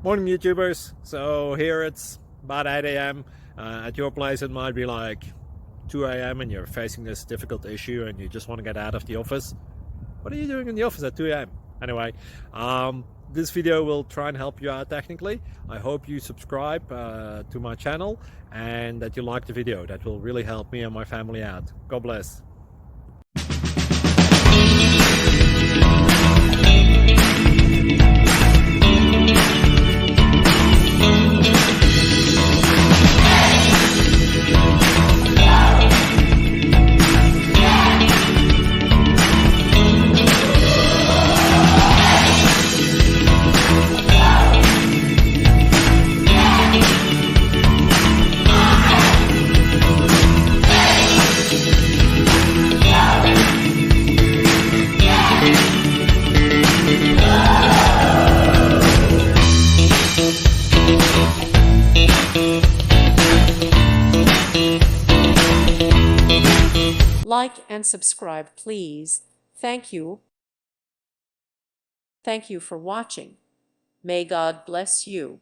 Morning YouTubers. So here it's about 8 a.m. At your place it might be like 2 a.m. and you're facing this difficult issue and you just want to get out of the office. What are you doing in the office at 2 a.m.? Anyway, this video will try and help you out technically. I hope you subscribe to my channel and that you like the video. That will really help me and my family out. God bless. Like and subscribe, please. Thank you. Thank you for watching. May God bless you.